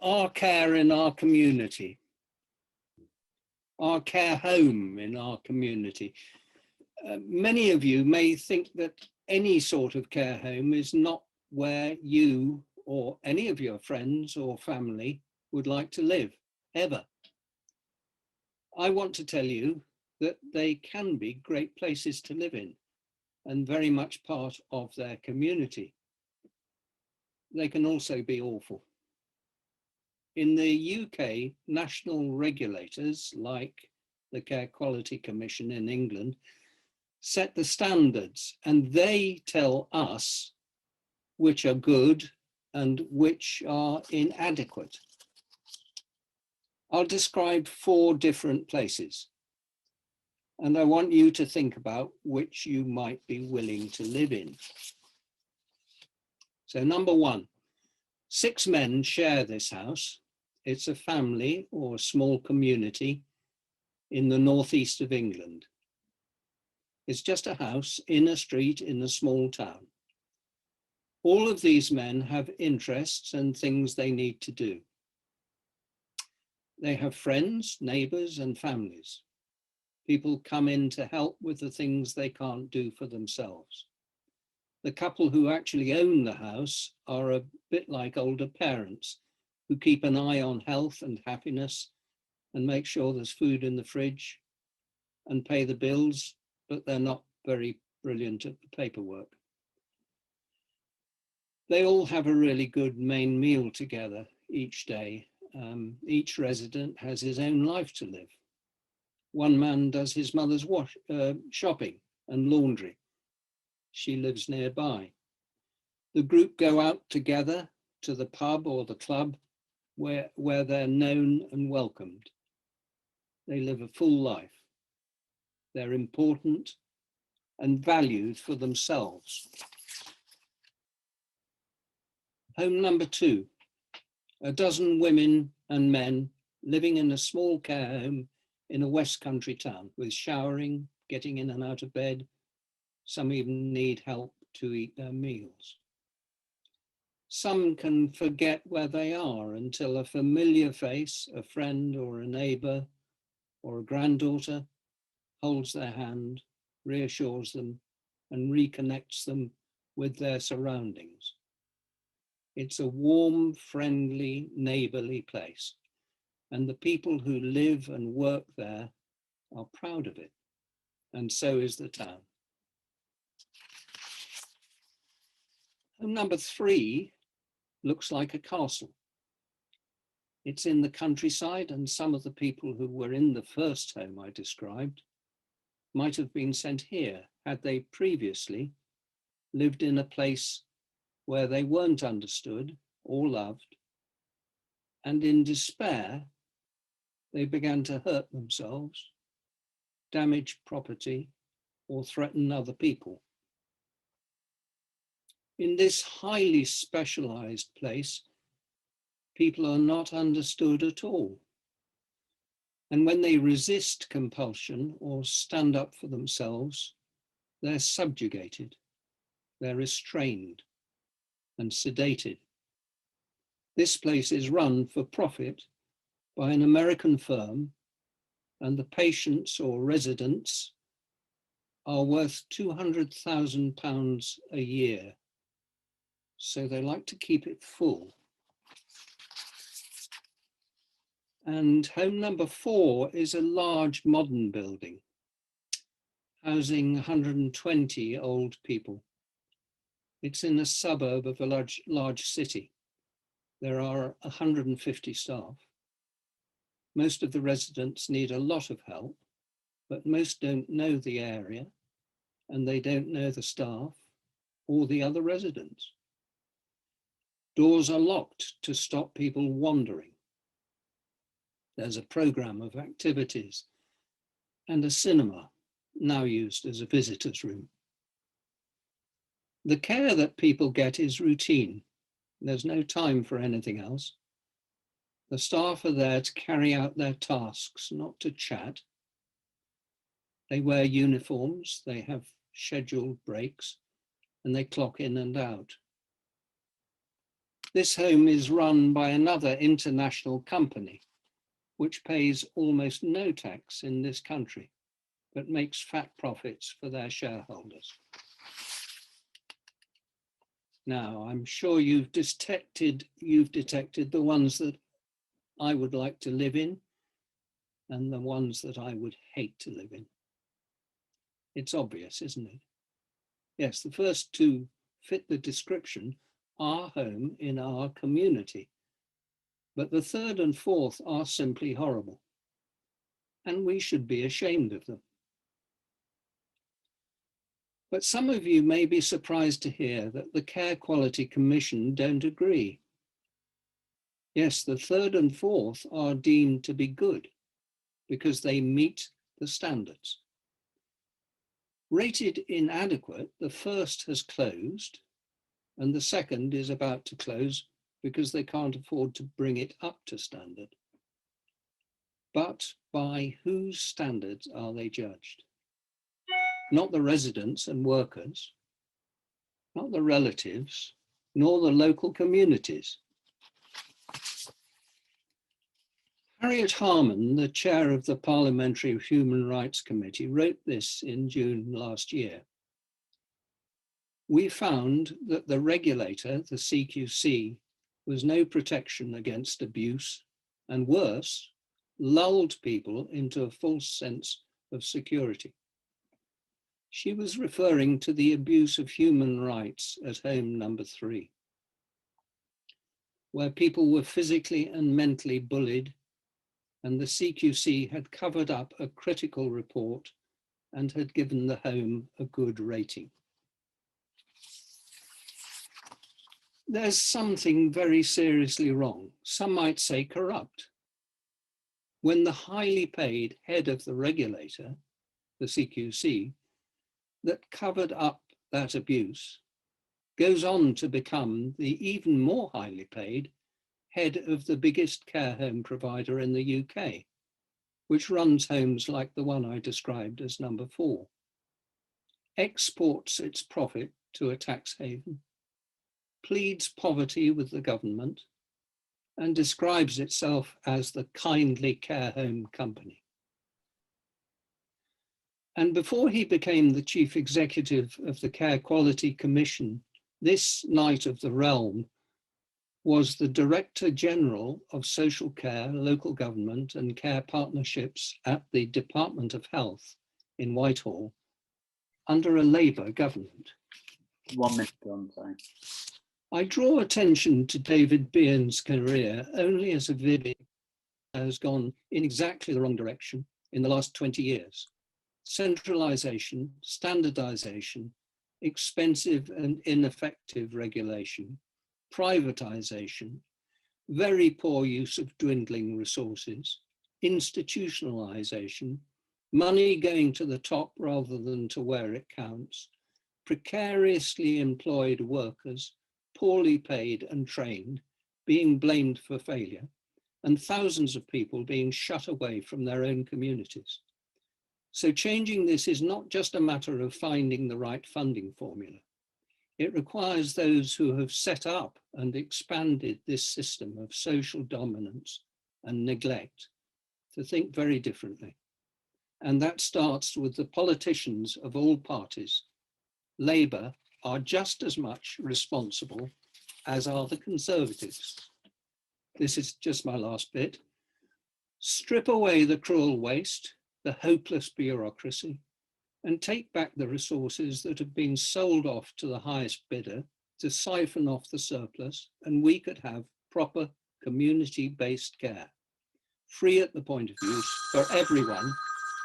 our care in our community, our care home in our community. Many of you may think that any sort of care home is not where you or any of your friends or family would like to live, ever. I want to tell you that they can be great places to live in and very much part of their community. They can also be awful. In the UK, national regulators like the Care Quality Commission in England set the standards, and they tell us which are good and which are inadequate. I'll describe 4 different places, and I want you to think about which you might be willing to live in. So number 1, 6 men share this house. It's a family or a small community in the northeast of England. It's just a house in a street in a small town. All of these men have interests and things they need to do. They have friends, neighbours and families. People come in to help with the things they can't do for themselves. The couple who actually own the house are a bit like older parents who keep an eye on health and happiness and make sure there's food in the fridge and pay the bills, but they're not very brilliant at the paperwork. They all have a really good main meal together each day. Each resident has his own life to live. One man does his mother's shopping and laundry. She lives nearby. The group go out together to the pub or the club where they're known and welcomed. They live a full life. They're important and valued for themselves. Home number 2, a dozen women and men living in a small care home in a West Country town with showering, getting in and out of bed. Some even need help to eat their meals. Some can forget where they are until a familiar face, a friend or a neighbour or a granddaughter, holds their hand, reassures them, and reconnects them with their surroundings. It's a warm, friendly, neighbourly place, and the people who live and work there are proud of it, and so is the town. Home number 3 looks like a castle. It's in the countryside, and some of the people who were in the first home I described might have been sent here had they previously lived in a place where they weren't understood or loved, and in despair, they began to hurt themselves, damage property, or threaten other people. In this highly specialized place, people are not understood at all. And when they resist compulsion or stand up for themselves, they're subjugated, they're restrained and sedated. This place is run for profit by an American firm, and the patients or residents are worth £200,000 a year. So they like to keep it full. And home number 4 is a large modern building, housing 120 old people. It's in a suburb of a large city. There are 150 staff. Most of the residents need a lot of help, but most don't know the area, and they don't know the staff or the other residents. Doors are locked to stop people wandering. There's a program of activities and a cinema, now used as a visitor's room. The care that people get is routine. There's no time for anything else. The staff are there to carry out their tasks, not to chat. They wear uniforms, they have scheduled breaks, and they clock in and out. This home is run by another international company, which pays almost no tax in this country, but makes fat profits for their shareholders. Now, I'm sure you've detected the ones that I would like to live in and the ones that I would hate to live in. It's obvious, isn't it? Yes, the first two fit the description, our home in our community. But the third and fourth are simply horrible, and we should be ashamed of them. But some of you may be surprised to hear that the Care Quality Commission don't agree. Yes, the third and fourth are deemed to be good because they meet the standards. Rated inadequate, the first has closed and the second is about to close because they can't afford to bring it up to standard. But by whose standards are they judged? Not the residents and workers, not the relatives, nor the local communities. Harriet Harman, the chair of the Parliamentary Human Rights Committee, wrote this in June last year. We found that the regulator, the CQC, was no protection against abuse, and worse, lulled people into a false sense of security. She was referring to the abuse of human rights at home number 3, where people were physically and mentally bullied, and the CQC had covered up a critical report and had given the home a good rating. There's something very seriously wrong. Some might say corrupt. When the highly paid head of the regulator, the CQC, that covered up that abuse, goes on to become the even more highly paid head of the biggest care home provider in the UK, which runs homes like the one I described as number 4, exports its profit to a tax haven, pleads poverty with the government, and describes itself as the kindly care home company. And before he became the chief executive of the Care Quality Commission, this knight of the realm was the Director General of Social Care, Local Government and Care Partnerships at the Department of Health in Whitehall under a Labour government. 1 minute on, sorry. I draw attention to David Behan's career only as a vivid has gone in exactly the wrong direction in the last 20 years. Centralisation, standardisation, expensive and ineffective regulation, privatisation, very poor use of dwindling resources, institutionalisation, money going to the top rather than to where it counts, precariously employed workers, poorly paid and trained, being blamed for failure, and thousands of people being shut away from their own communities. So changing this is not just a matter of finding the right funding formula. It requires those who have set up and expanded this system of social dominance and neglect to think very differently. And that starts with the politicians of all parties. Labour are just as much responsible as are the Conservatives. This is just my last bit. Strip away the cruel waste, the hopeless bureaucracy, and take back the resources that have been sold off to the highest bidder to siphon off the surplus, and we could have proper community-based care, free at the point of use for everyone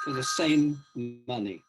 for the same money.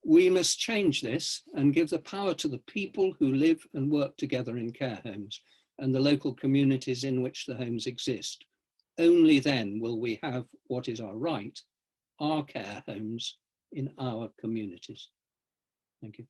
We must change this and give the power to the people who live and work together in care homes and the local communities in which the homes exist. Only then will we have what is our right, our care homes in our communities. Thank you.